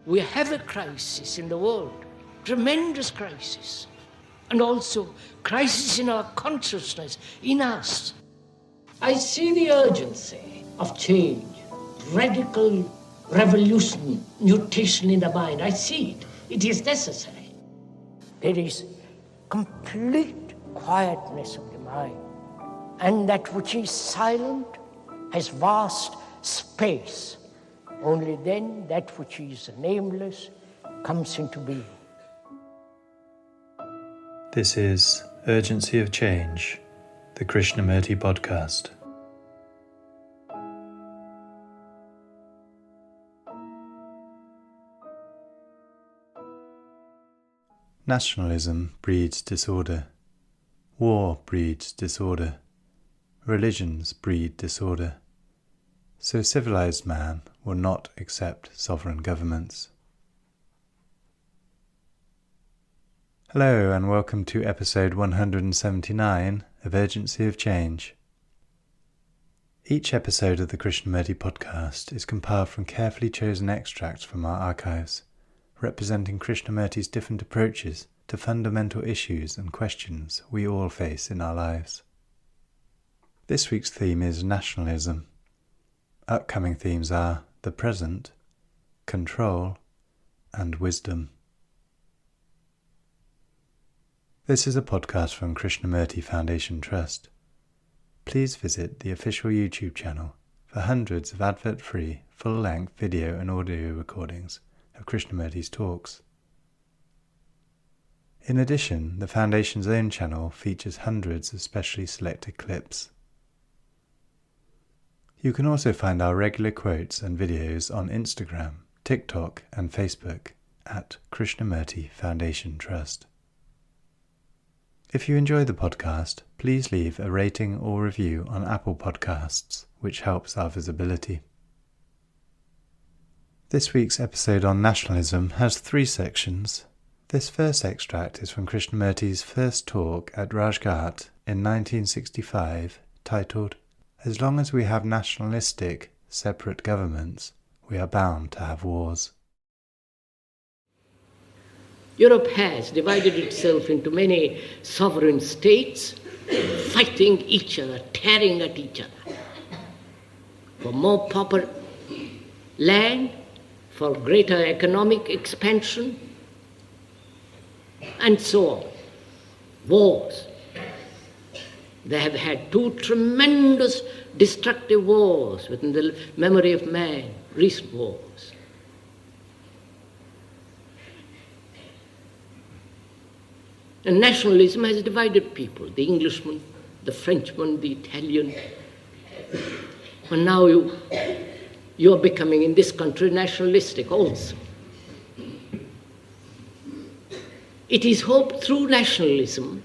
we have a crisis in the world, tremendous crisis, and also crisis in our consciousness, in us. I see the urgency of change, radical revolution, mutation in the mind. I see it. It is necessary. There is complete quietness of the mind, and that which is silent has vast space. Only then that which is nameless comes into being. This is Urgency of Change, the Krishnamurti podcast. Nationalism breeds disorder. War breeds disorder. Religions breed disorder. So civilized man will not accept sovereign governments. Hello and welcome to episode 179 of Urgency of Change. Each episode of the Krishnamurti podcast is compiled from carefully chosen extracts from our archives, representing Krishnamurti's different approaches to fundamental issues and questions we all face in our lives. This week's theme is nationalism. Upcoming themes are the present, control, and wisdom. This is a podcast from Krishnamurti Foundation Trust. Please visit the official YouTube channel for hundreds of advert-free, full-length video and audio recordings of Krishnamurti's talks. In addition, the Foundation's own channel features hundreds of specially selected clips. You can also find our regular quotes and videos on Instagram, TikTok and Facebook at Krishnamurti Foundation Trust. If you enjoy the podcast, please leave a rating or review on Apple Podcasts, which helps our visibility. This week's episode on nationalism has 3 sections. This first extract is from Krishnamurti's first talk at Rajghat in 1965, titled, "As long as we have nationalistic, separate governments, we are bound to have wars." Europe has divided itself into many sovereign states, fighting each other, tearing at each other, for more proper land, for greater economic expansion, and so on. Wars. They have had 2 tremendous destructive wars within the memory of man, recent wars. And nationalism has divided people, the Englishman, the Frenchman, the Italian. And now you are becoming in this country nationalistic also. It is hoped through nationalism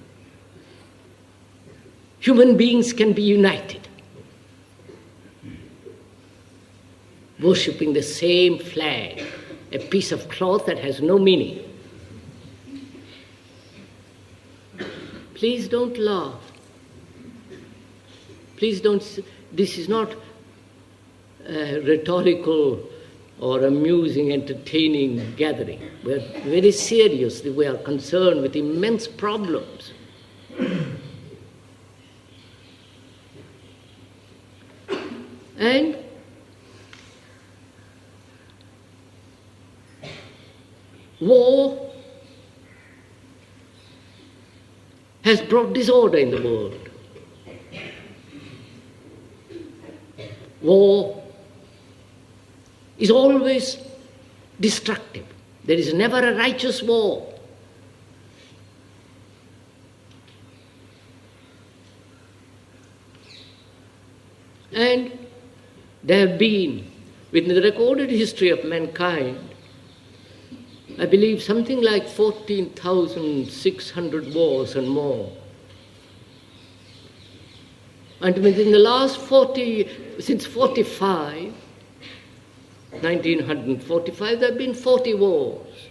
human beings can be united, worshipping the same flag, a piece of cloth that has no meaning. Please don't laugh. Please don't. This is not a rhetorical or amusing, entertaining gathering. We are very serious. We are concerned with immense problems. And war has brought disorder in the world. War is always destructive. There is never a righteous war. And there have been, within the recorded history of mankind, I believe something like 14,600 wars and more. And within the last since 1945, there have been 40 wars.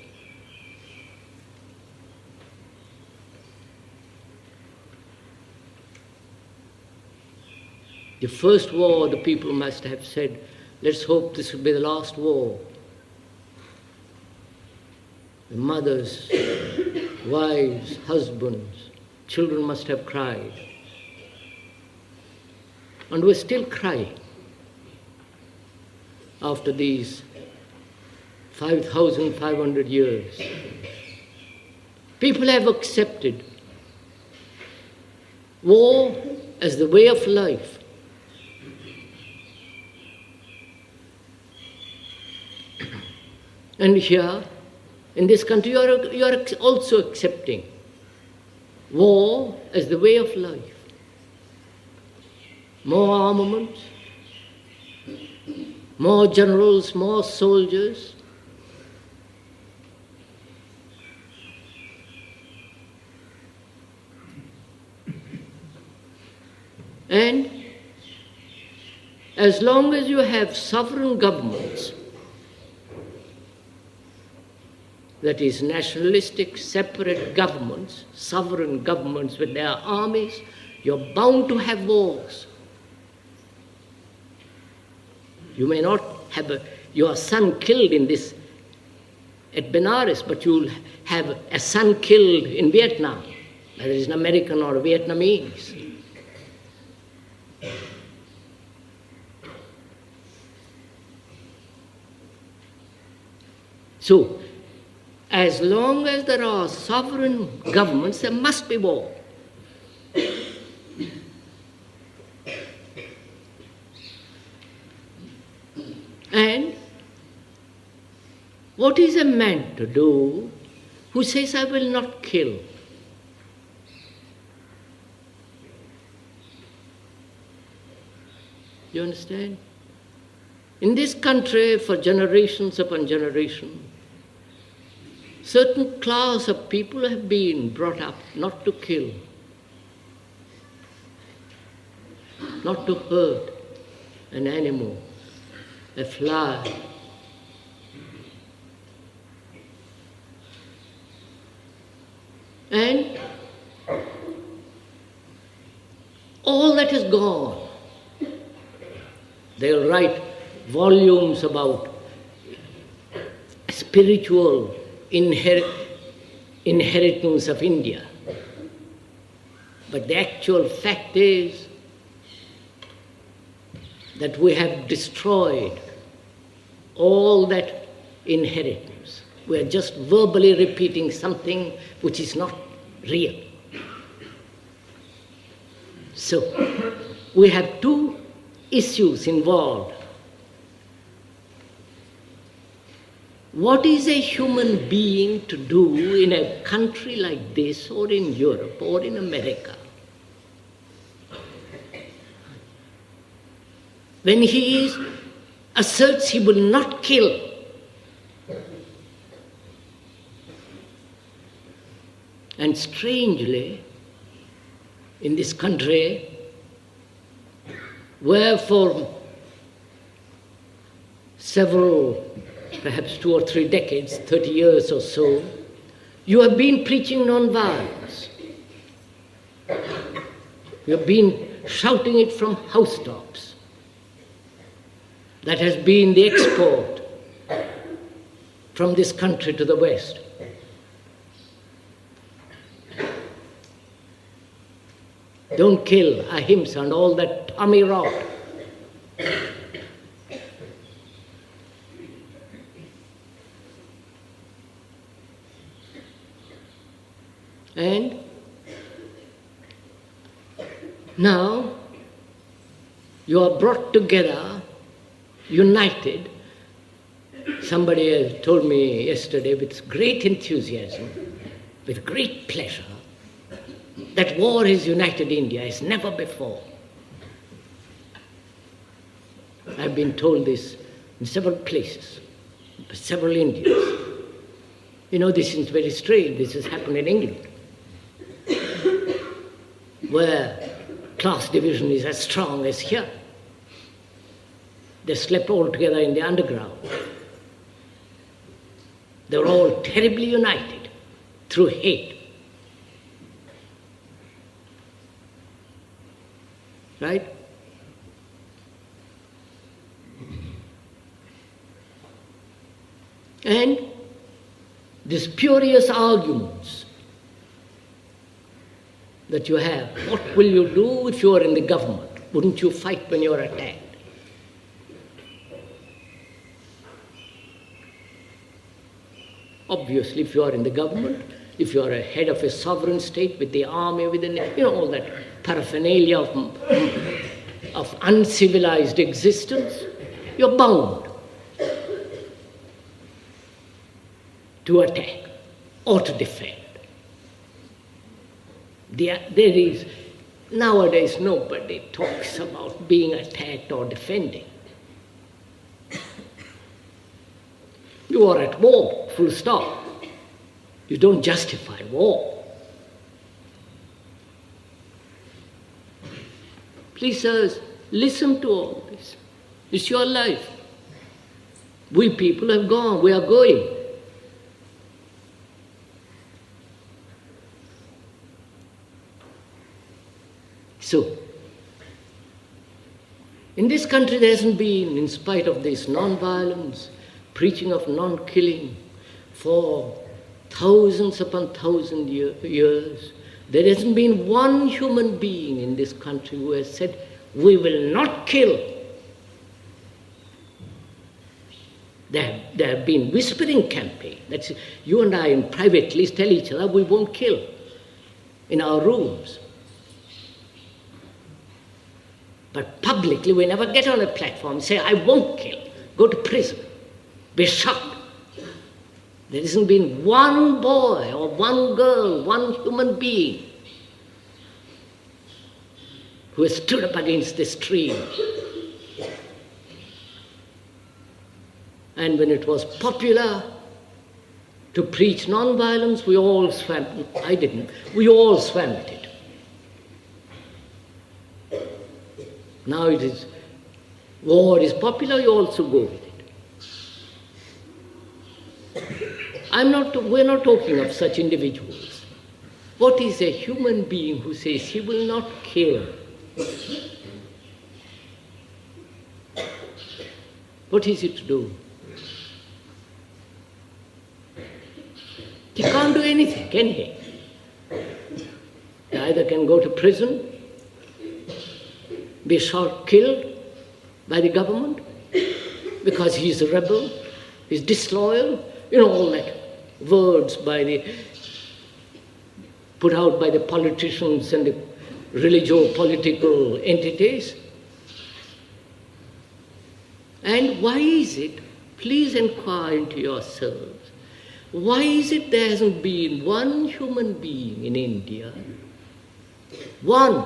The first war, the people must have said, let's hope this will be the last war. The mothers, wives, husbands, children must have cried. And we're still crying after these 5,500 years. People have accepted war as the way of life. And here, in this country, you are also accepting war as the way of life. More armaments, more generals, more soldiers. And as long as you have sovereign governments, that is, nationalistic, separate governments, sovereign governments with their armies, you're bound to have wars. You may not have your son killed in this at Benares, but you'll have a son killed in Vietnam, whether it's an American or a Vietnamese. So, as long as there are sovereign governments, there must be war. And what is a man to do who says, I will not kill? You understand? In this country, for generations upon generations, certain class of people have been brought up not to kill, not to hurt an animal, a fly. And all that is gone. They'll write volumes about spiritual inheritance of India. But the actual fact is that we have destroyed all that inheritance. We are just verbally repeating something which is not real. So, we have two issues involved. What is a human being to do in a country like this, or in Europe, or in America, when he asserts he will not kill? And strangely, in this country, where for several, perhaps 2 or 3 decades, 30 years or so, you have been preaching non-violence. You have been shouting it from housetops. That has been the export from this country to the West. Don't kill, ahimsa, and all that Tommy rot. And now you are brought together, united. Somebody has told me yesterday with great enthusiasm, with great pleasure, that war has united India as never before. I've been told this in several places, by several Indians. You know, this is very strange. This has happened in England, where class division is as strong as here. They slept all together in the underground. They were all terribly united through hate. Right? And these spurious arguments that you have. What will you do if you are in the government? Wouldn't you fight when you are attacked? Obviously, if you are in the government, if you are a head of a sovereign state with the army, with all that paraphernalia of uncivilized existence, you're bound to attack or to defend. There is, nowadays, nobody talks about being attacked or defending. You are at war, full stop. You don't justify war. Please, sirs, listen to all this. It's your life. We people have gone, we are going. So, in this country there hasn't been, in spite of this non-violence, preaching of non-killing, for thousands upon thousands years, there hasn't been one human being in this country who has said, we will not kill. There have been whispering campaigns. That's you and I privately tell each other we won't kill in our rooms. But publicly we never get on a platform and say, I won't kill. Go to prison. Be shot. There hasn't been one boy or one girl, one human being who has stood up against the stream. And when it was popular to preach non-violence, we all swam. I didn't. We all swam at it. Now it is, war is popular, you also go with it. We're not talking of such individuals. What is a human being who says he will not kill? What is it to do? He can't do anything, can he? He either can go to prison, be shot, killed by the government because he's a rebel, he's disloyal, all that words put out by the politicians and the religio-political entities. And why is it, please inquire into yourselves, why is it there hasn't been one human being in India, one,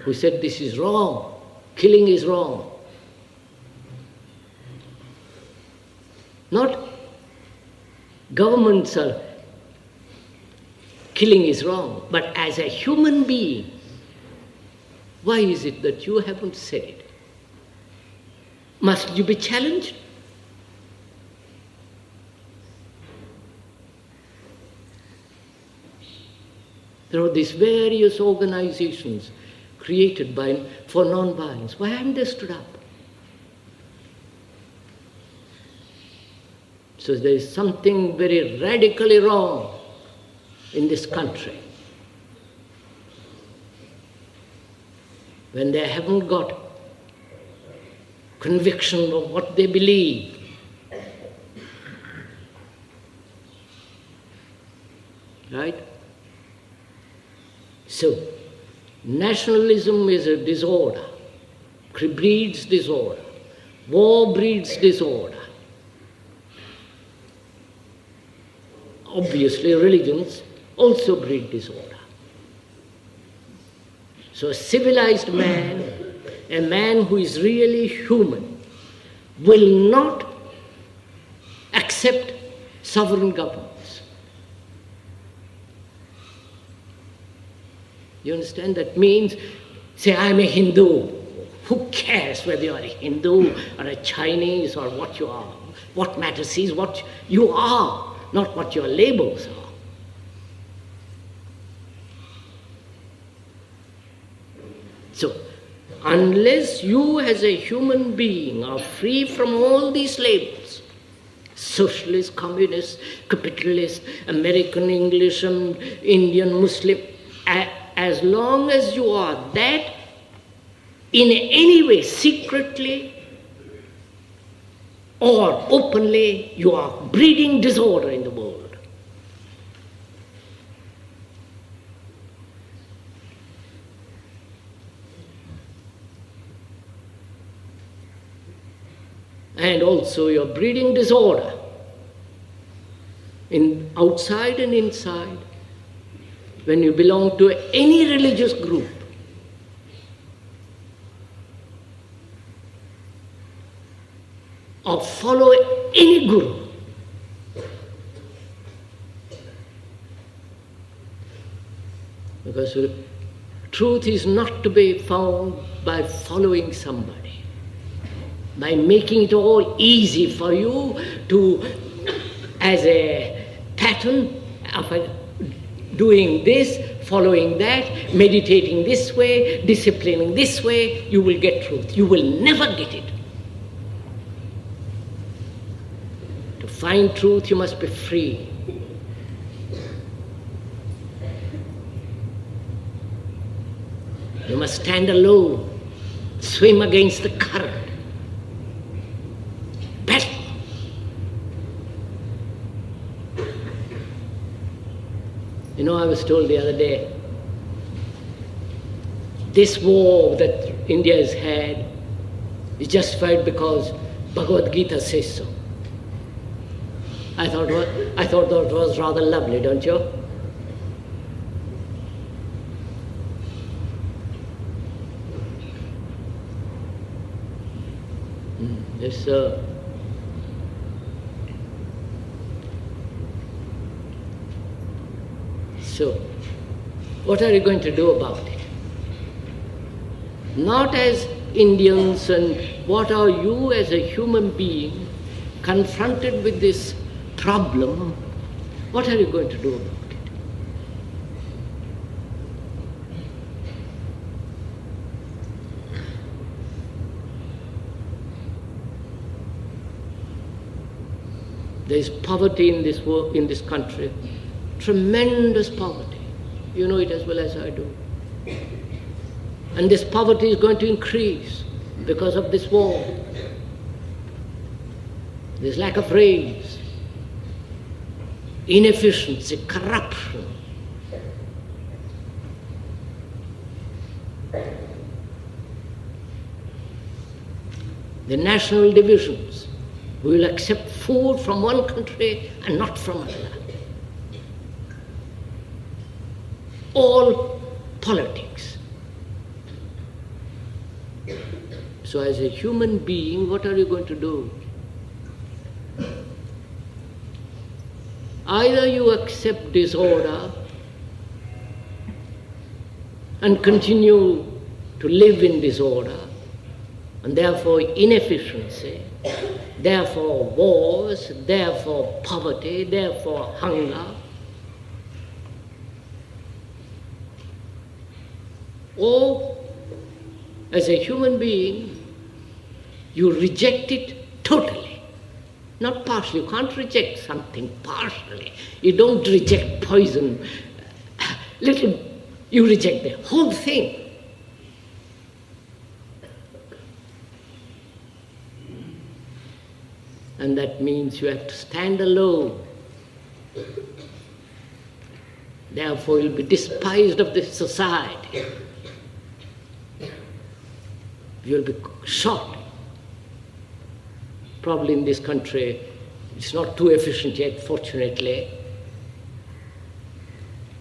who said this is wrong, killing is wrong? Not governments are killing is wrong, but as a human being, why is it that you haven't said it? Must you be challenged? There are these various organizations created for non-violence. Why haven't they stood up? So there is something very radically wrong in this country when they haven't got conviction of what they believe. Right? So, nationalism is a disorder, breeds disorder, war breeds disorder. Obviously, religions also breed disorder. So a civilized man, a man who is really human, will not accept sovereign governments. You understand? That means, say, I'm a Hindu. Who cares whether you're a Hindu or a Chinese or what you are? What matters is what you are, not what your labels are. So, unless you as a human being are free from all these labels, socialist, communist, capitalist, American, English, and Indian, Muslim. As long as you are that, in any way, secretly or openly, you are breeding disorder in the world. And also you're breeding disorder in outside and inside when you belong to any religious group. Or follow any guru. Because truth is not to be found by following somebody, by making it all easy for you to, as a pattern of doing this, following that, meditating this way, disciplining this way, you will get truth. You will never get it. To find truth, you must be free. You must stand alone, swim against the current, battle. You know, I was told the other day, this war that India has had is justified because Bhagavad Gita says so. I thought that was rather lovely, don't you? Yes, sir. So, what are you going to do about it? Not as Indians, and what are you as a human being confronted with this problem? What are you going to do about it? There is poverty in this world, in this country, tremendous poverty. You know it as well as I do. And this poverty is going to increase because of this war. There's lack of rains, inefficiency, corruption. The national divisions. We will accept food from one country and not from another. All politics. So as a human being, what are you going to do? Either you accept disorder and continue to live in disorder, and therefore inefficiency, therefore wars, therefore poverty, therefore hunger. Or, as a human being, you reject it totally, not partially. You can't reject something partially. You don't reject poison. You reject the whole thing. And that means you have to stand alone. Therefore, you'll be despised of the society. You'll be shot. Probably in this country, it's not too efficient yet, fortunately.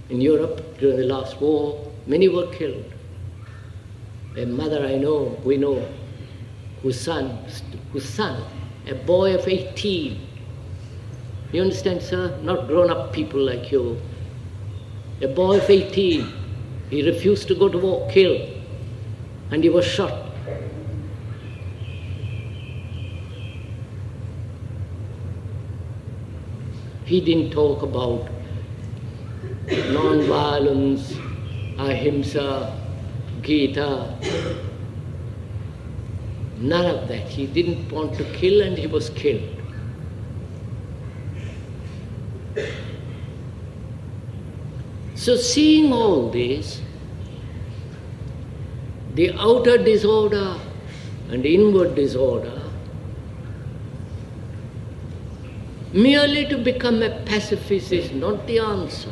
In Europe, during the last war, many were killed. A mother I know, we know, whose son, a boy of 18. You understand, sir? Not grown-up people like you. A boy of 18, he refused to go to war, killed, and he was shot. He didn't talk about non-violence, ahimsa, Gita. None of that. He didn't want to kill and he was killed. So seeing all this, the outer disorder and inward disorder, merely to become a pacifist is not the answer.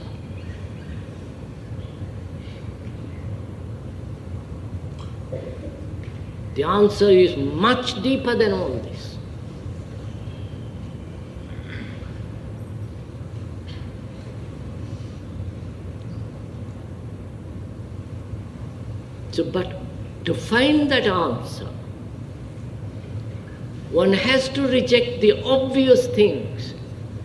The answer is much deeper than all this. So, but to find that answer, one has to reject the obvious things.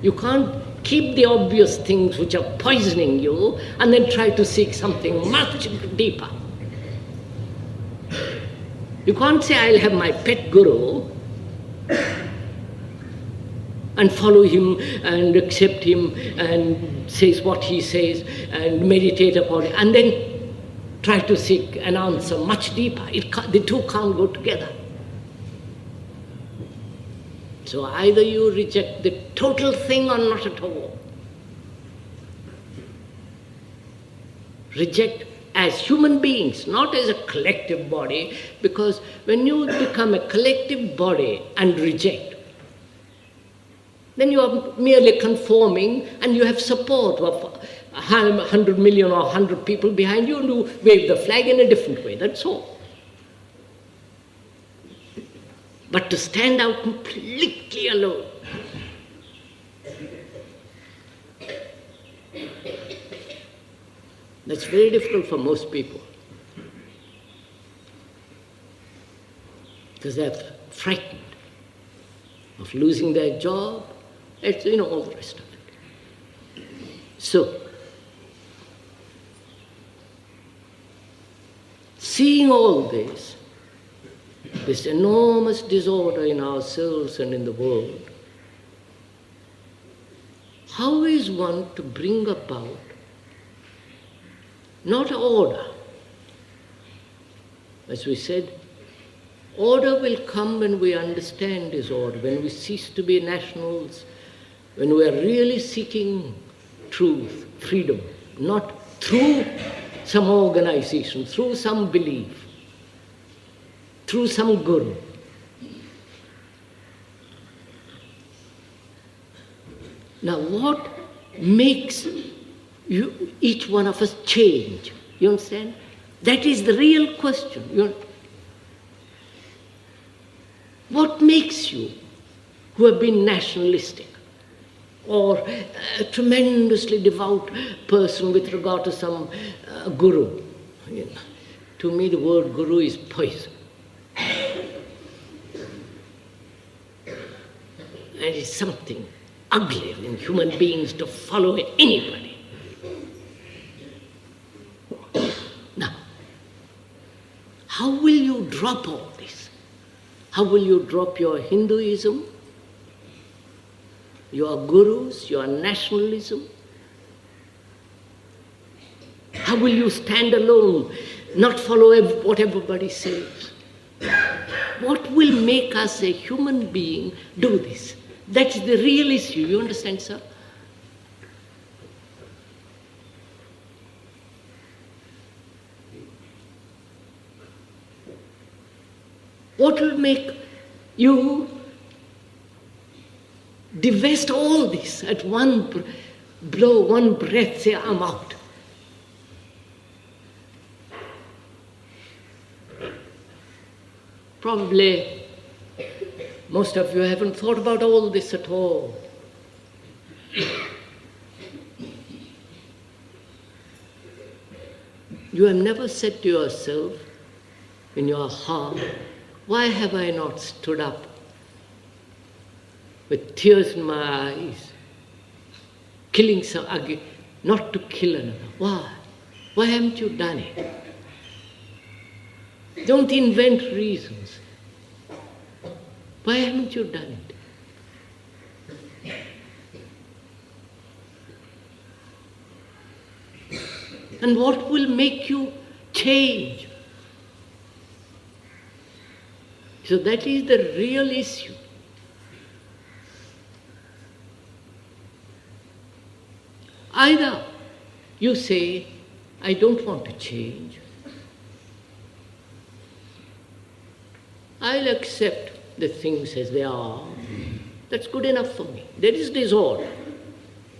You can't keep the obvious things which are poisoning you and then try to seek something much deeper. You can't say, I'll have my pet guru and follow him and accept him and says what he says and meditate upon it and then try to seek an answer much deeper. The two can't go together. So either you reject the total thing or not at all. Reject as human beings, not as a collective body, because when you become a collective body and reject, then you are merely conforming and you have support of 100 million or 100 people behind you and you wave the flag in a different way, that's all. But to stand out completely alone, that's very difficult for most people. Because they're frightened of losing their job, all the rest of it. So, seeing all this enormous disorder in ourselves and in the world, how is one to bring about not order? As we said, order will come when we understand disorder, when we cease to be nationals, when we are really seeking truth, freedom, not through some organization, through some belief, through some guru. Now what makes each one of us change? You understand? That is the real question. What makes you, who have been nationalistic, or a tremendously devout person with regard to some guru? To me the word guru is poison. And it's something ugly in human beings to follow anybody. Now, how will you drop all this? How will you drop your Hinduism, your gurus, your nationalism? How will you stand alone, not follow what everybody says? What will make us a human being do this? That's the real issue, you understand, sir? What will make you divest all this at one blow, one breath, say, I'm out? Probably most of you haven't thought about all this at all. You have never said to yourself in your heart, why have I not stood up with tears in my eyes, killing some, not to kill another? Why? Why haven't you done it? Don't invent reasons. Why haven't you done it? And what will make you change? So that is the real issue. Either you say, I don't want to change. I'll accept the things as they are. That's good enough for me. There is disorder.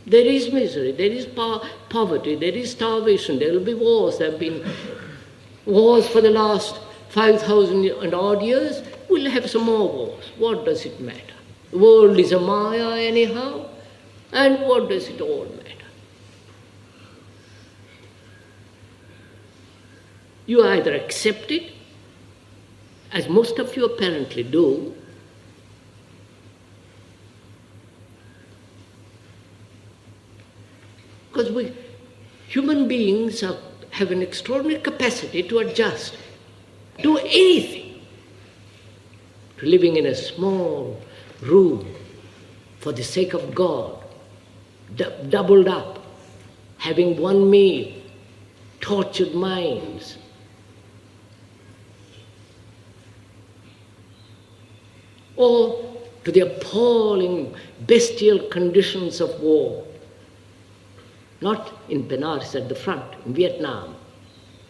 There is misery. There is poverty. There is starvation. There will be wars. There have been wars for the last 5,000 and odd years. We'll have some more wars. What does it matter? The world is a maya anyhow. And what does it all matter? You either accept it, as most of you apparently do, because human beings have an extraordinary capacity to adjust, do anything, to living in a small room for the sake of God, doubled up, having one meal, tortured minds. Or to the appalling bestial conditions of war. Not in Benares at the front, in Vietnam,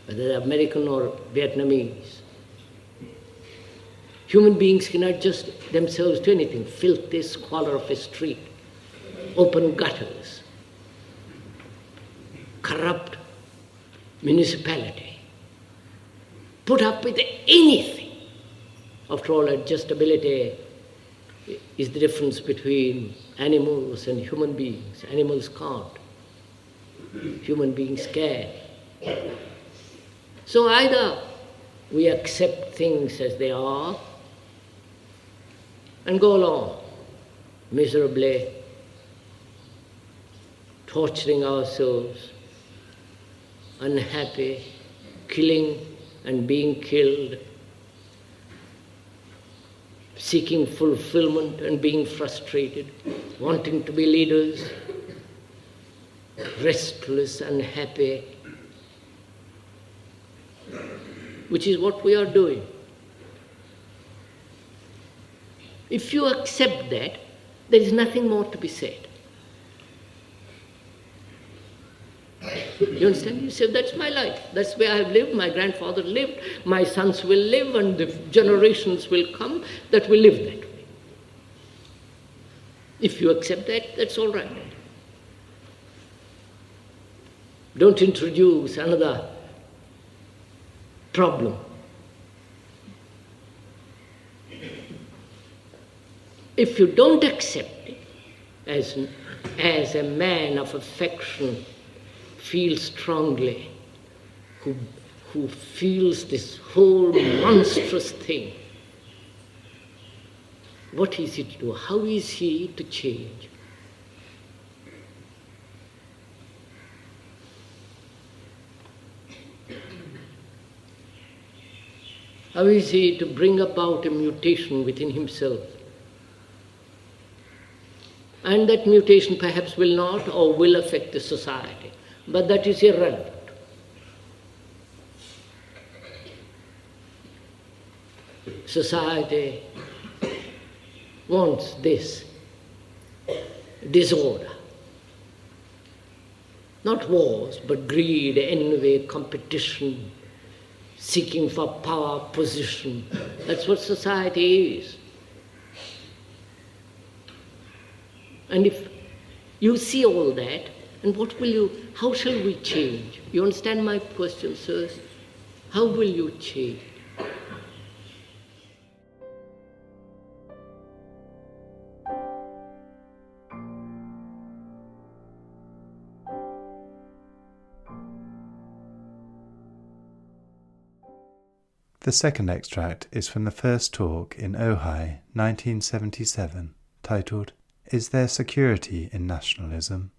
whether they're American or Vietnamese. Human beings can adjust themselves to anything. Filthy squalor of a street, open gutters, corrupt municipality. Put up with anything. After all, adjustability is the difference between animals and human beings. Animals can't. Human beings can. So either we accept things as they are and go along miserably, torturing ourselves, unhappy, killing and being killed, seeking fulfillment and being frustrated, wanting to be leaders, restless, unhappy, which is what we are doing. If you accept that, there is nothing more to be said. You understand? You say, that's my life. That's where I have lived. My grandfather lived. My sons will live, and the generations will come that will live that way. If you accept that, that's all right. Don't introduce another problem. If you don't accept it, as a man of affection feels strongly, who feels this whole monstrous thing, what is he to do? How is he to change? How is he to bring about a mutation within himself? And that mutation perhaps will not or will affect the society, but that is irrelevant. Society wants this disorder. Not wars, but greed, envy, competition, seeking for power, position. That's what society is. And if you see all that, and how shall we change? You understand my question, sirs? How will you change? The second extract is from the first talk in Ojai, 1977, titled, Is There Security in Nationalism?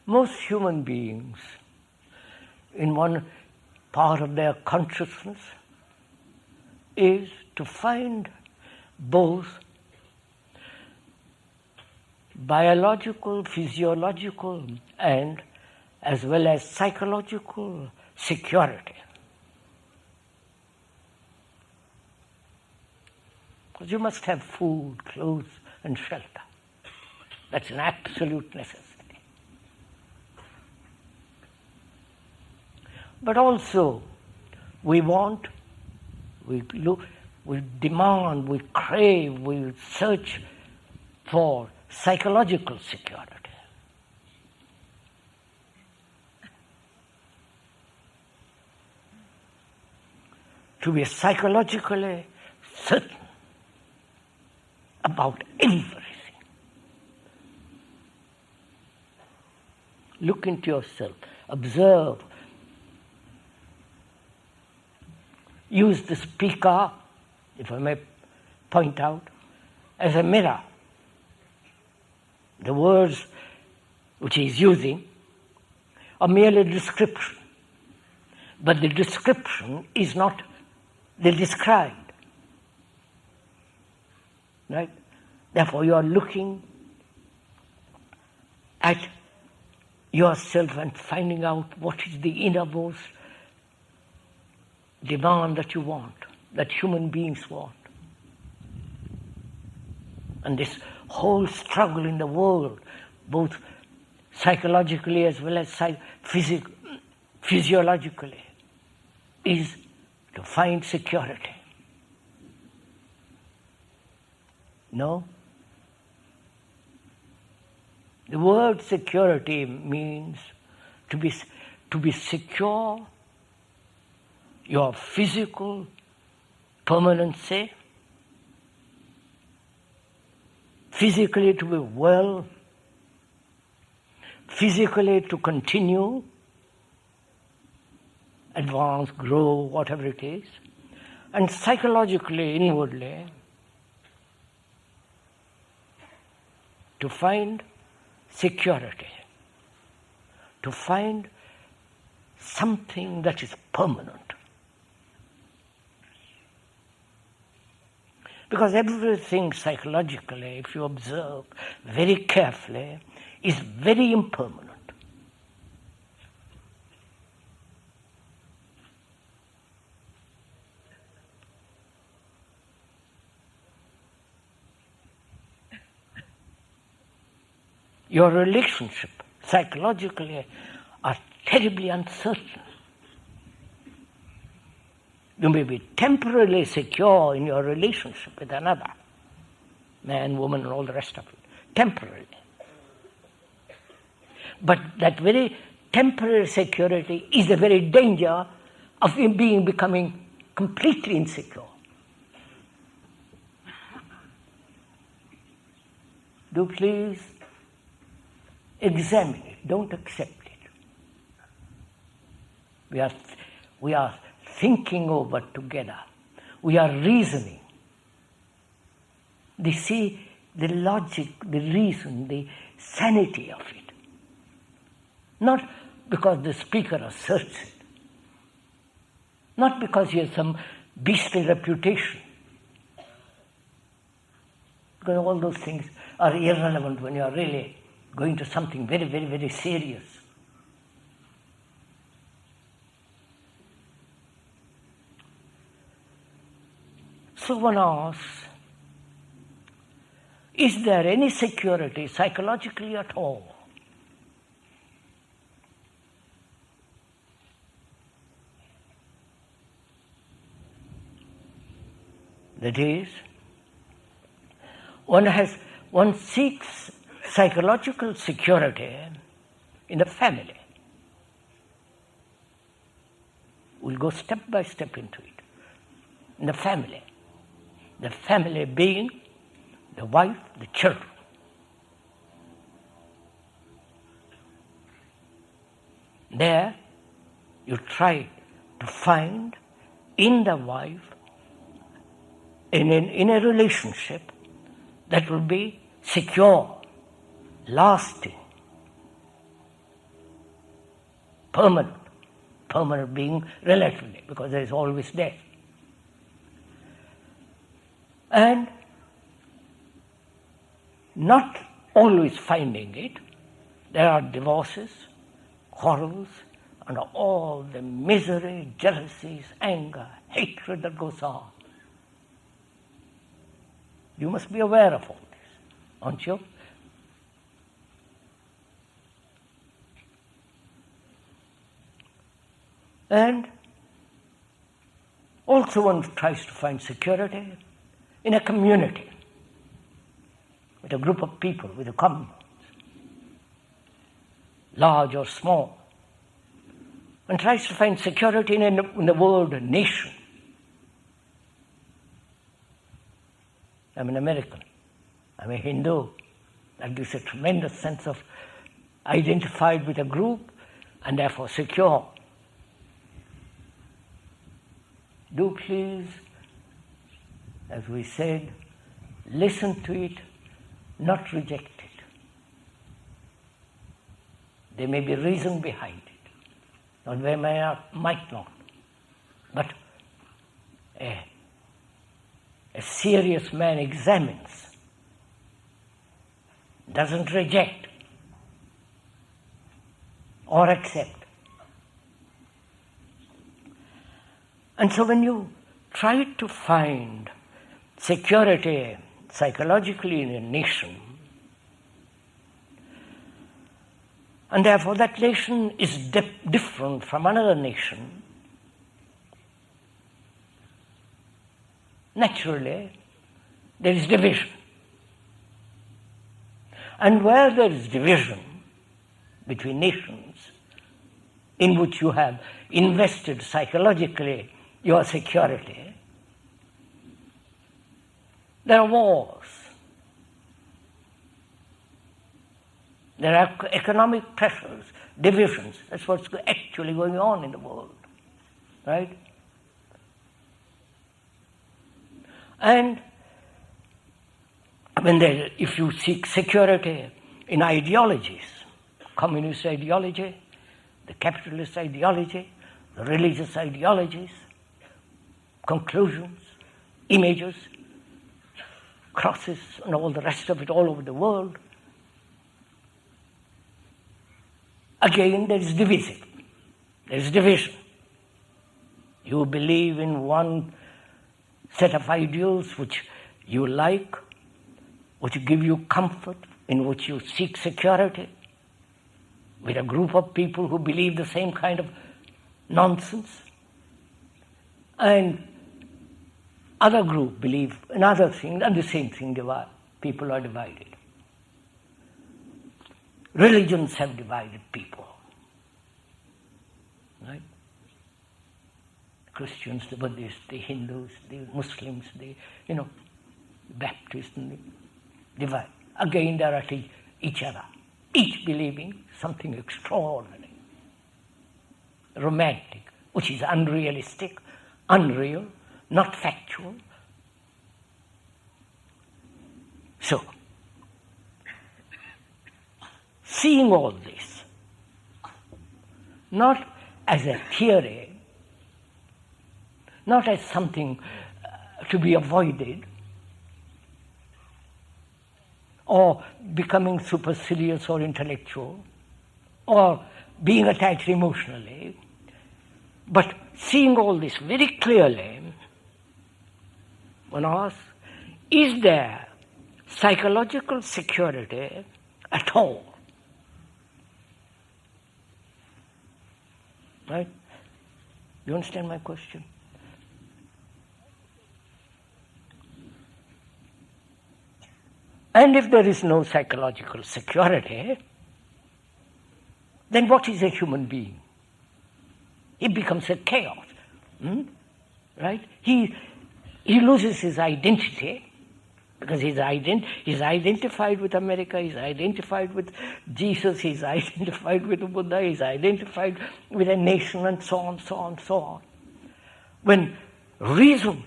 Most human beings, in one part of their consciousness, is to find both biological, physiological, and as well as psychological security. Because you must have food, clothes, and shelter. That's an absolute necessity. But also, we want, we look, we demand, we crave, we search for psychological security. To be psychologically certain about everything. Look into yourself, observe. Use the speaker, if I may point out, as a mirror. The words which he is using are merely description, but the description is not the described. Right? Therefore, you are looking at yourself and finding out what is the innermost demand that you want, that human beings want. And this whole struggle in the world, both psychologically as well as physiologically, is to find security. No? The word security means to be secure, your physical permanency, physically to be well, physically to continue, advance, grow, whatever it is, and psychologically, inwardly, to find security, to find something that is permanent. Because everything psychologically, if you observe very carefully, is very impermanent. Your relationship, psychologically, are terribly uncertain. You may be temporarily secure in your relationship with another, man, woman, and all the rest of it, temporarily. But that very temporary security is the very danger of becoming completely insecure. Do please examine it, don't accept it. We are thinking over together. We are reasoning. They see the logic, the reason, the sanity of it. Not because the speaker asserts it. Not because he has some beastly reputation. Because all those things are irrelevant when you are really going to something very, very, very serious. So one asks, is there any security psychologically at all? That is, one seeks psychological security in the family. We'll go step by step into it. In the family. The family being the wife, the children. There, you try to find in the wife, in a relationship that will be secure, lasting, permanent. Permanent being relatively, because there is always death. And not always finding it, there are divorces, quarrels, and all the misery, jealousies, anger, hatred that goes on. You must be aware of all this, aren't you? And also one tries to find security in a community, with a group of people, with a common, large or small. One tries to find security in the world, a nation. I'm an American. I'm a Hindu. That gives a tremendous sense of identified with a group and therefore secure. Do please, as we said, listen to it, not reject it. There may be reason behind it, or there might not. But a serious man examines, doesn't reject or accept. And so when you try to find security psychologically in a nation, and therefore that nation is different from another nation, naturally there is division. And where there is division between nations in which you have invested psychologically your security, there are wars. There are economic pressures, divisions. That's what's actually going on in the world, right? And if you seek security in ideologies, communist ideology, the capitalist ideology, the religious ideologies, conclusions, images, crosses, and all the rest of it all over the world, again there is division. There is division. You believe in one set of ideals which you like, which give you comfort, in which you seek security, with a group of people who believe the same kind of nonsense, and other group believe another thing, and the same thing people are divided. Religions have divided people, right? Christians, the Buddhists, the Hindus, the Muslims, the Baptists, and divide. Again, they are at each other, each believing something extraordinary, romantic, which is unrealistic, unreal, not factual. So, seeing all this, not as a theory, not as something to be avoided, or becoming supercilious or intellectual, or being attached emotionally, but seeing all this very clearly, one asks, is there psychological security at all? Right? You understand my question? And if there is no psychological security, then what is a human being? He becomes a chaos, right? He loses his identity, because he's identified with America, he's identified with Jesus, he's identified with the Buddha, he's identified with a nation, and so on, so on, so on. When reason,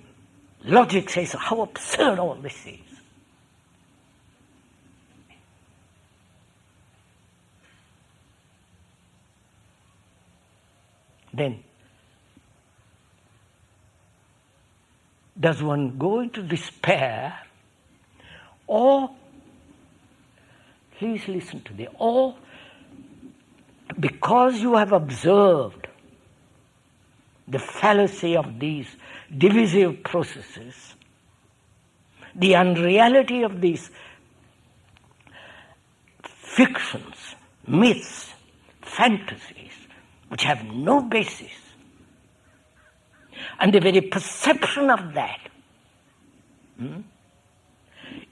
logic says how absurd all this is, then does one go into despair, or, please listen to this, or because you have observed the fallacy of these divisive processes, the unreality of these fictions, myths, fantasies, which have no basis, And the very perception of that,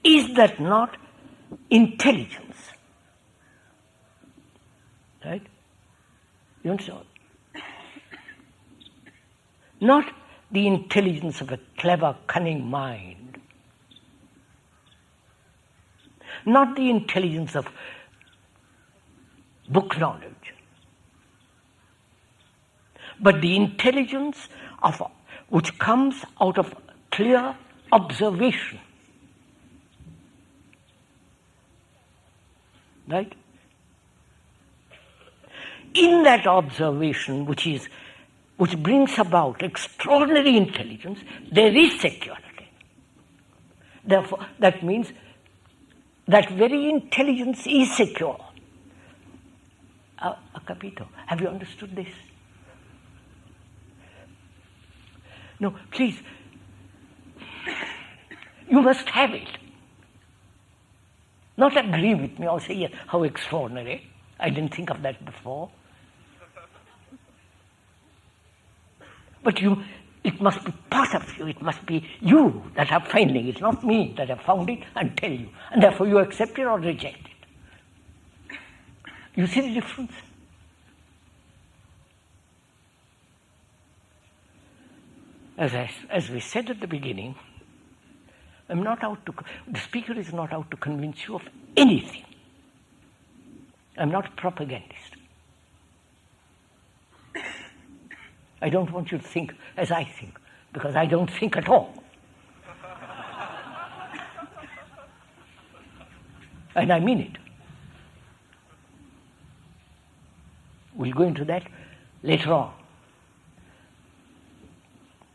is that not intelligence? Right? You understand? Not the intelligence of a clever, cunning mind. Not the intelligence of book knowledge. But the intelligence which comes out of clear observation. Right? In that observation, which brings about extraordinary intelligence, there is security. Therefore, that means that very intelligence is secure. Capito, have you understood this? No, please. You must have it. Not agree with me or say, yes, how extraordinary. I didn't think of that before. But it must be part of you. It must be you that are finding it, not me that have found it and tell you. And therefore you accept it or reject it. You see the difference? As we said at the beginning, the speaker is not out to convince you of anything. I'm not a propagandist. I don't want you to think as I think, because I don't think at all. And I mean it. We'll go into that later on,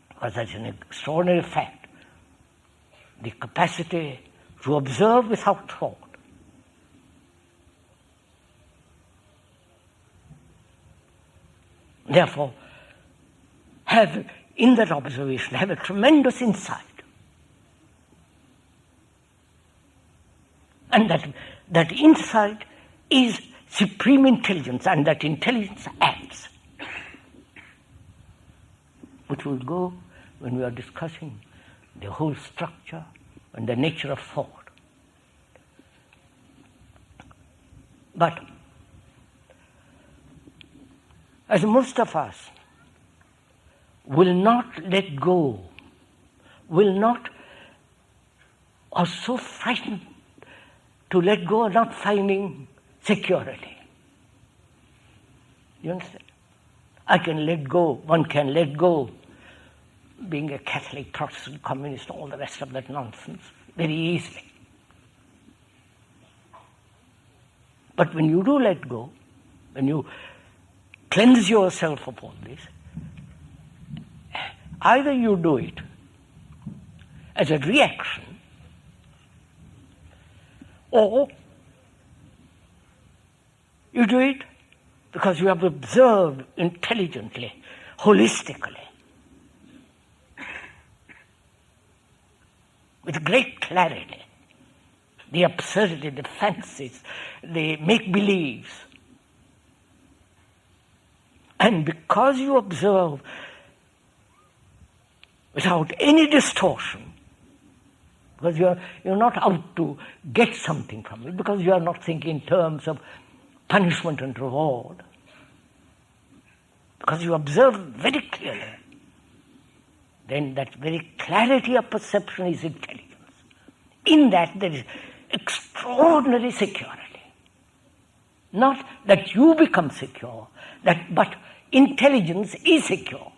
because that's an extraordinary fact. The capacity to observe without thought. Therefore, in that observation, have a tremendous insight. And that insight is supreme intelligence, and that intelligence acts. Which will go when we are discussing the whole structure and the nature of thought. But as most of us will not let go, are so frightened to let go of not finding security. You understand? I can let go, one can let go, being a Catholic, Protestant, communist, all the rest of that nonsense, very easily. But when you do let go, when you cleanse yourself of all this, either you do it as a reaction, or you do it because you have observed intelligently, holistically, with great clarity, the absurdity, the fancies, the make-believes. And because you observe without any distortion, because you're not out to get something from it, because you are not thinking in terms of punishment and reward, because you observe very clearly, then that very clarity of perception is intelligence. In that there is extraordinary security. Not that you become secure, but intelligence is secure.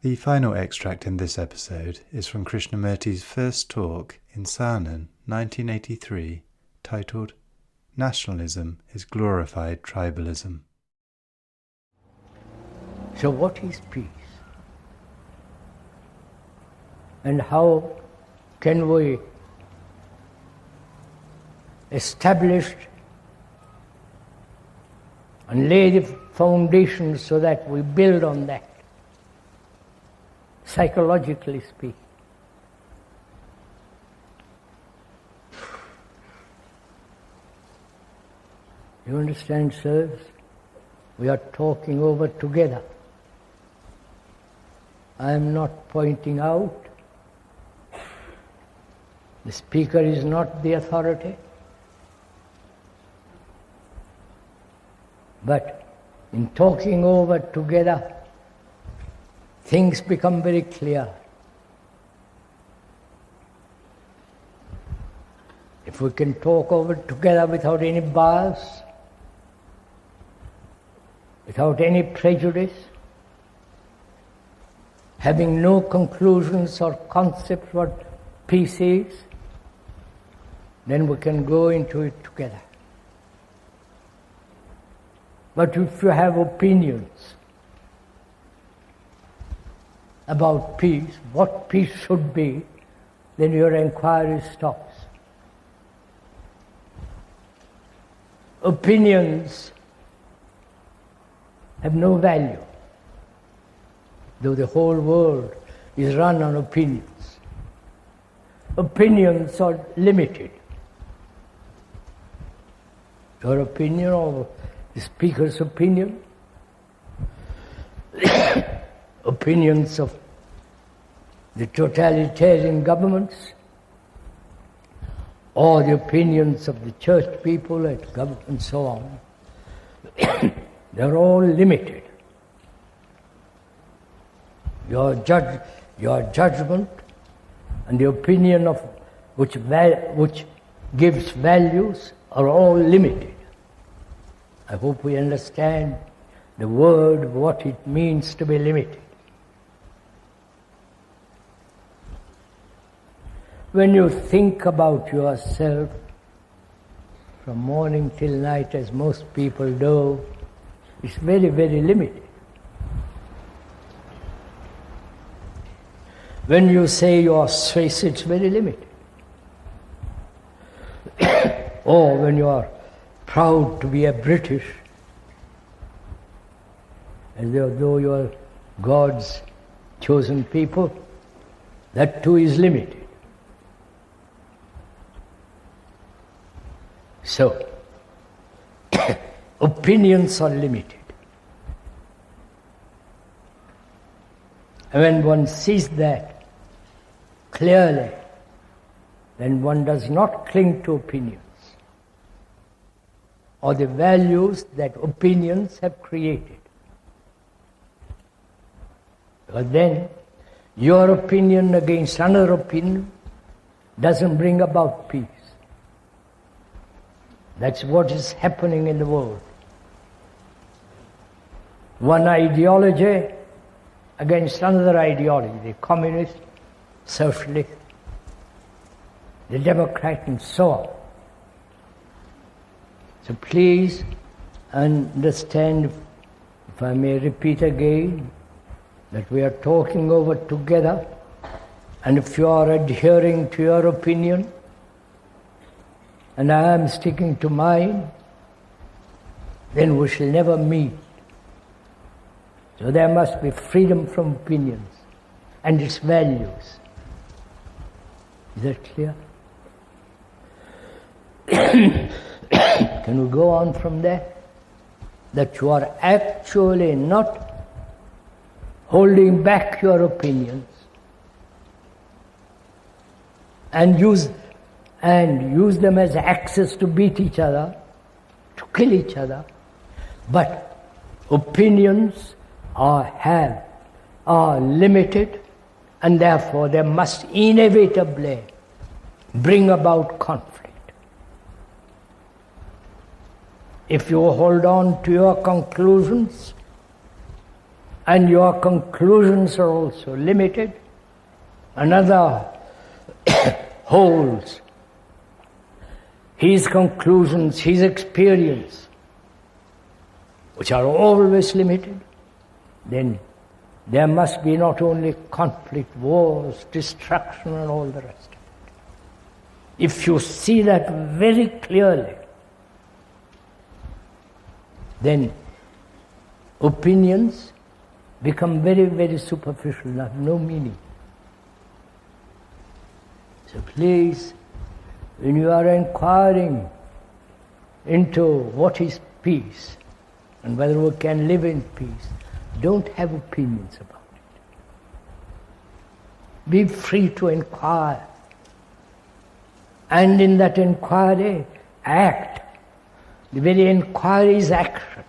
The final extract in this episode is from Krishnamurti's first talk in Saanen, 1983, titled Nationalism Is Glorified Tribalism. So what is peace? And how can we establish and lay the foundations so that we build on that? Psychologically speaking. You understand, sirs? We are talking over together. I am not pointing out. The speaker is not the authority. But in talking over together, things become very clear. If we can talk over together without any bias, without any prejudice, having no conclusions or concepts what peace is, then we can go into it together. But if you have opinions about peace, what peace should be, then your inquiry stops. Opinions have no value, though the whole world is run on opinions. Opinions are limited. Your opinion or the speaker's opinion, opinions of the totalitarian governments, or the opinions of the church people at government and so on, they're all limited. Your judgment and the opinion of which gives values are all limited. I hope we understand the word, what it means to be limited. When you think about yourself from morning till night, as most people do, it's very, very limited. When you say your Swiss, it's very limited. Or when you are proud to be a British, as though you are God's chosen people, that too is limited. So, opinions are limited. And when one sees that clearly, then one does not cling to opinions or the values that opinions have created. Because then your opinion against another opinion doesn't bring about peace. That's what is happening in the world. One ideology against another ideology, the communist, socialist, the Democrat, and so on. So please understand, if I may repeat again, that we are talking over together, and if you are adhering to your opinion, and I am sticking to mine, then we shall never meet. So there must be freedom from opinions and its values. Is that clear? Can we go on from there? That you are actually not holding back your opinions and use them as access to beat each other, to kill each other, but opinions are limited, and therefore they must inevitably bring about conflict. If you hold on to your conclusions, and your conclusions are also limited, another holds his conclusions, his experience, which are always limited, then there must be not only conflict, wars, destruction, and all the rest of it. If you see that very clearly, then opinions become very, very superficial, have no meaning. So please, when you are inquiring into what is peace and whether we can live in peace, don't have opinions about it. Be free to inquire. And in that inquiry, act. The very inquiry is action.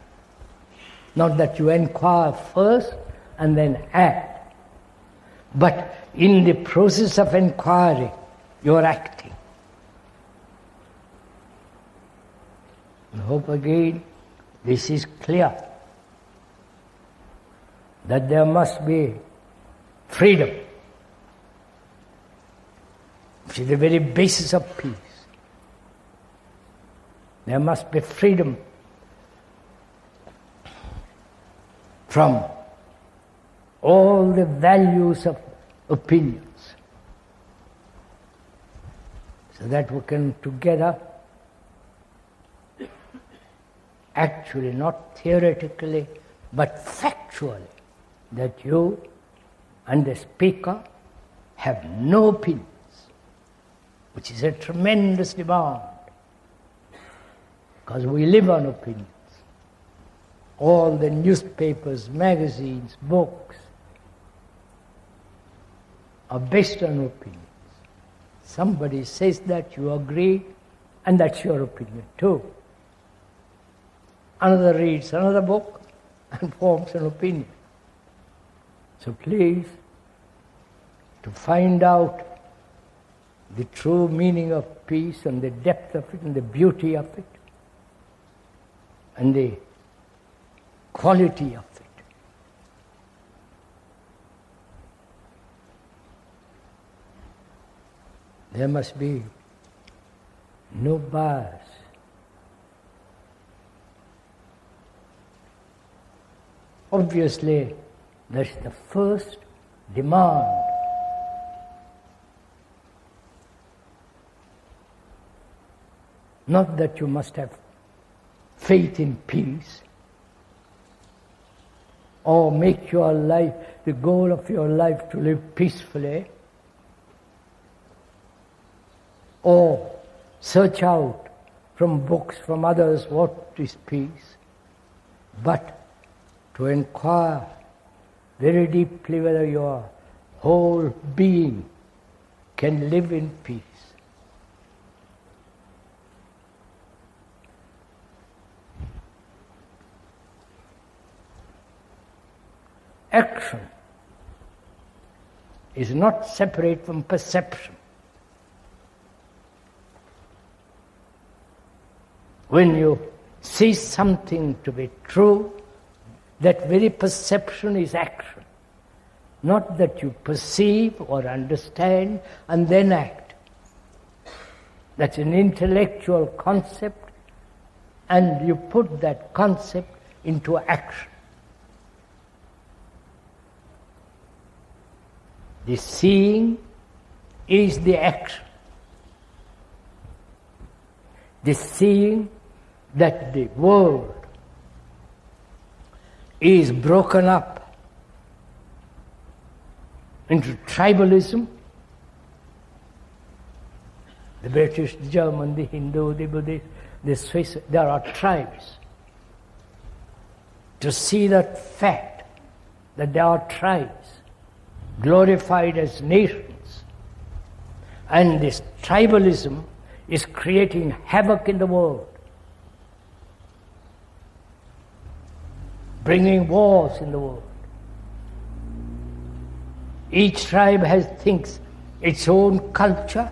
Not that you inquire first and then act. But in the process of inquiry, you are acting. I hope again this is clear. That there must be freedom, which is the very basis of peace. There must be freedom from all the values of opinions, so that we can together, actually not theoretically but factually, that you and the speaker have no opinions, which is a tremendous demand, because we live on opinions. All the newspapers, magazines, books are based on opinions. Somebody says that, you agree, and that's your opinion too. Another reads another book and forms an opinion. So please, to find out the true meaning of peace and the depth of it and the beauty of it and the quality of it, there must be no bias. Obviously, that's the first demand. Not that you must have faith in peace or make your life, the goal of your life to live peacefully, or search out from books, from others, what is peace, but to inquire very deeply whether your whole being can live in peace. Action is not separate from perception. When you see something to be true, that very perception is action. Not that you perceive or understand and then act. That's an intellectual concept, and you put that concept into action. The seeing is the action. The seeing that the world is broken up into tribalism. The British, the German, the Hindu, the Buddhist, the Swiss, there are tribes. To see that fact, that there are tribes glorified as nations, and this tribalism is creating havoc in the world, bringing wars in the world. Each tribe thinks its own culture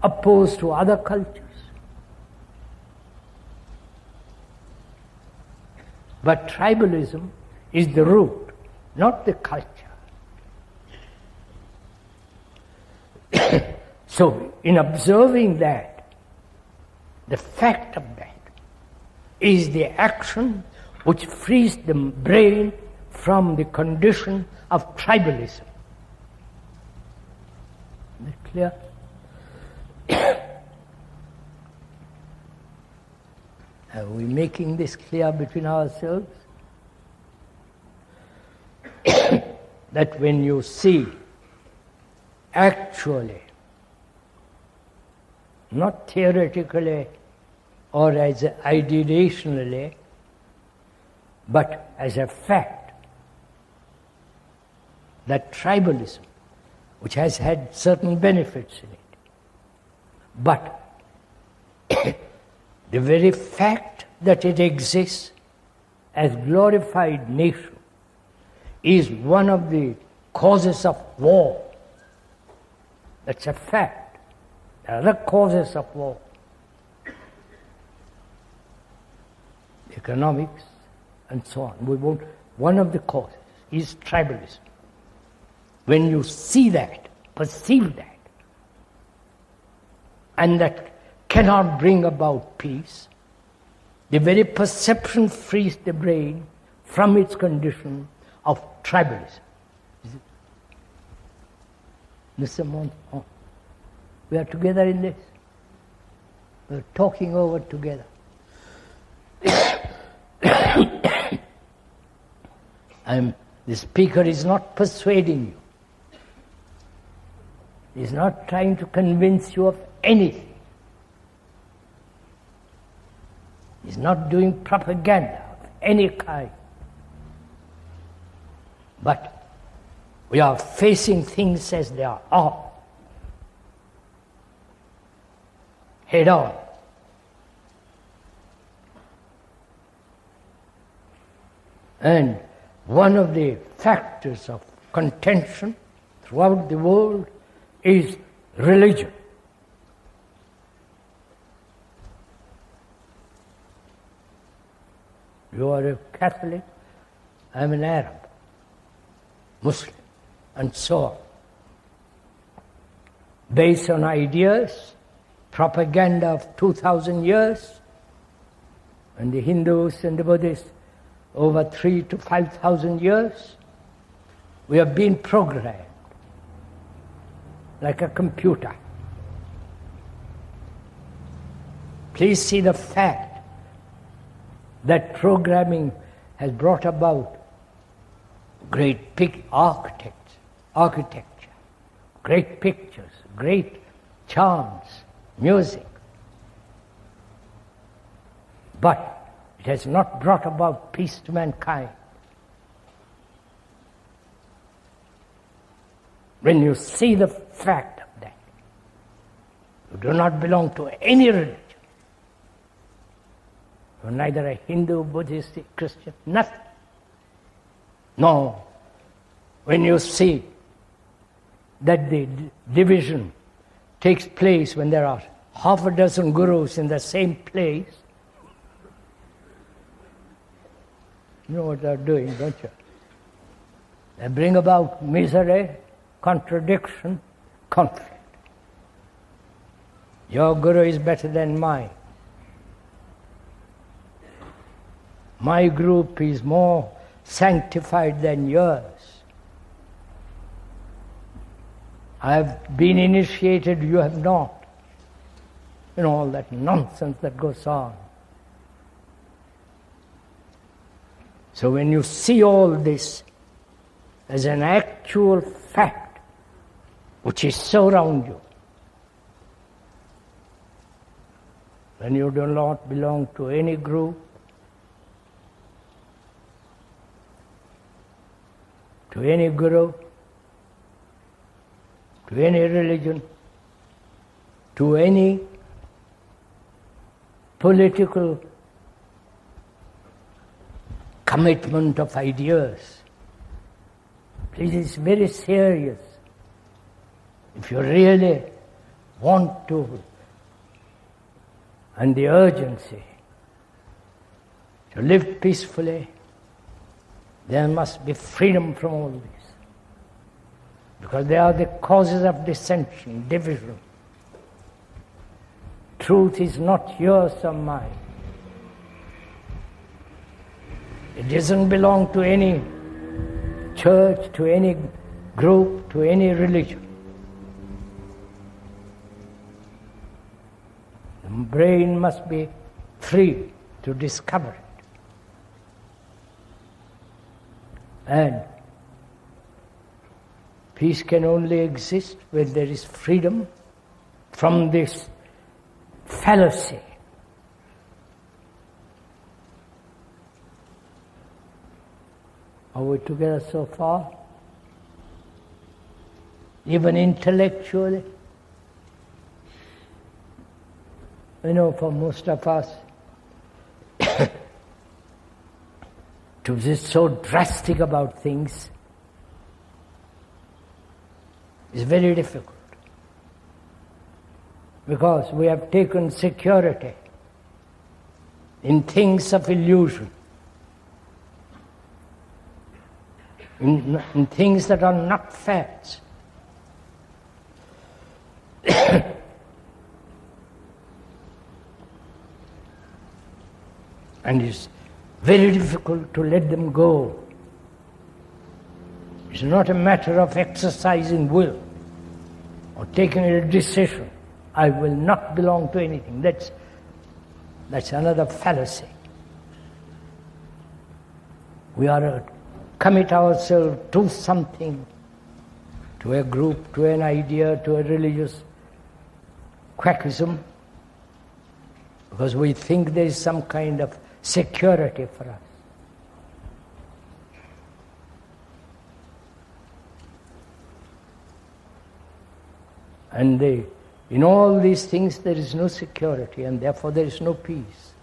opposed to other cultures. But tribalism is the root, not the culture. So, in observing that, the fact of that is the action which frees the brain from the condition of tribalism. Is that clear? Are we making this clear between ourselves? That when you see actually not theoretically or as ideationally, but as a fact, that tribalism, which has had certain benefits in it, but the very fact that it exists as glorified nation is one of the causes of war. That's a fact. There are other causes of war. Economics and so on. One of the causes is tribalism. When you see that, perceive that, and that cannot bring about peace, the very perception frees the brain from its condition of tribalism. Listen, we are together in this. We are talking over together. The speaker is not persuading you. He is not trying to convince you of anything. He is not doing propaganda of any kind. But we are facing things as they are, head on. And one of the factors of contention throughout the world is religion. You are a Catholic, I am an Arab, Muslim, and so on. Based on ideas, propaganda of 2,000 years, and the Hindus and the Buddhists over 3,000 to 5,000 years, we have been programmed like a computer. Please see the fact that programming has brought about great architecture, great pictures, great chants, music. But it has not brought about peace to mankind. When you see the fact of that, you do not belong to any religion. You are neither a Hindu, Buddhist, Christian, nothing. No. When you see that the division takes place when there are half a dozen gurus in the same place, you know what they're doing, don't you? They bring about misery, contradiction, conflict. Your guru is better than mine. My group is more sanctified than yours. I have been initiated, you have not. You know, all that nonsense that goes on. So when you see all this as an actual fact which is so around you, then you do not belong to any group, to any guru, to any religion, to any political commitment of ideas. Please, it's very serious. If you really want to, and the urgency to live peacefully, there must be freedom from all this. Because they are the causes of dissension, division. Truth is not yours or mine. It doesn't belong to any church, to any group, to any religion. The brain must be free to discover it. And peace can only exist when there is freedom from this fallacy. Are we together so far? Even intellectually? You know, for most of us, to be so drastic about things is very difficult. Because we have taken security in things of illusion, in things that are not facts. And it's very difficult to let them go. It's not a matter of exercising will or taking a decision. I will not belong to anything. That's another fallacy. We are to commit ourselves to something, to a group, to an idea, to a religious quackism, because we think there is some kind of security for us. And in all these things there is no security, and therefore there is no peace.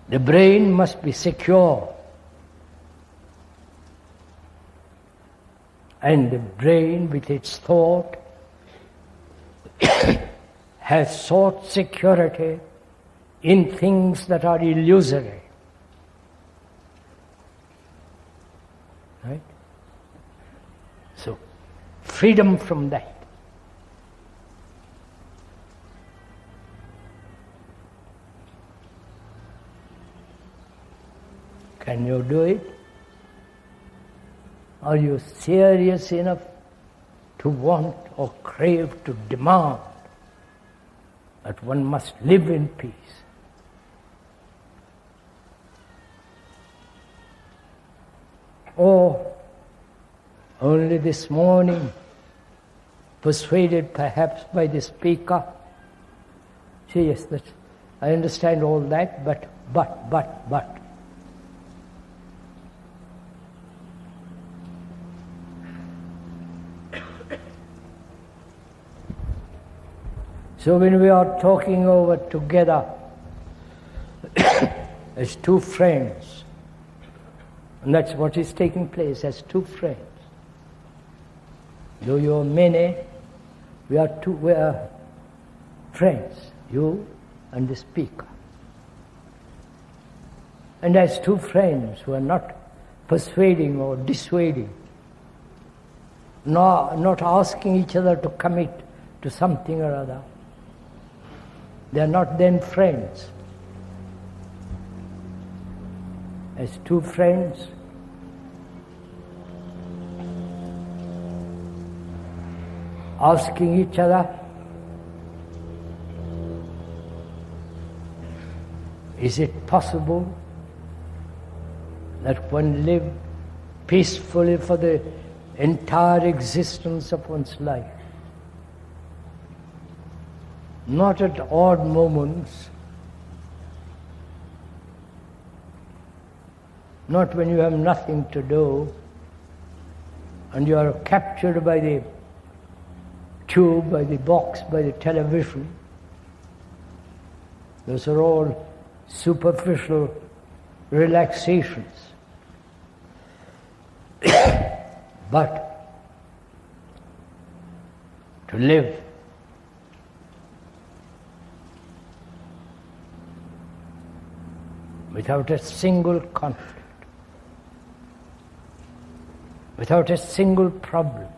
The brain must be secure. And the brain, with its thought, has sought security in things that are illusory. Right? So, freedom from that. Can you do it? Are you serious enough to want or crave, to demand that one must live in peace? Or only this morning, persuaded perhaps by the speaker, say, yes, I understand all that, but. So when we are talking over together as two friends, and that's what is taking place, as two friends. Though you are many, we are friends, you and the speaker. And as two friends who are not persuading or dissuading, not asking each other to commit to something or other, they are not then friends. As two friends, asking each other, is it possible that one live peacefully for the entire existence of one's life? Not at odd moments, not when you have nothing to do and you are captured by the tube, by the box, by the television. Those are all superficial relaxations. But to live without a single conflict, without a single problem,